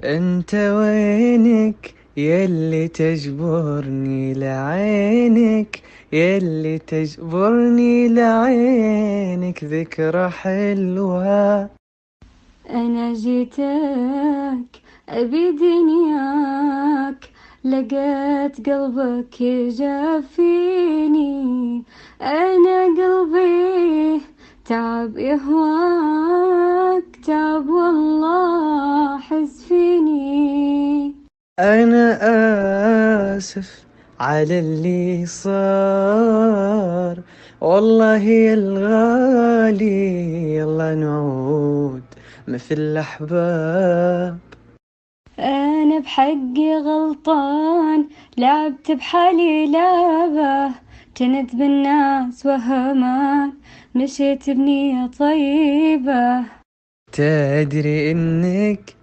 انت وينك يلي تجبرني لعينك، يلي تجبرني لعينك ذكرى حلوة. أنا جيتك أبي دنياك، لقيت قلبك يجافيني. أنا قلبي تعب يهواك، تعب والله حس فيني. انا اسف على اللي صار، والله يا الغالي يلا نعود مثل الأحباب. أنا بحقي غلطان، لعبت بحالي لعبة، جنت بالناس وهمان، مشيت بنية طيبة. تدري انك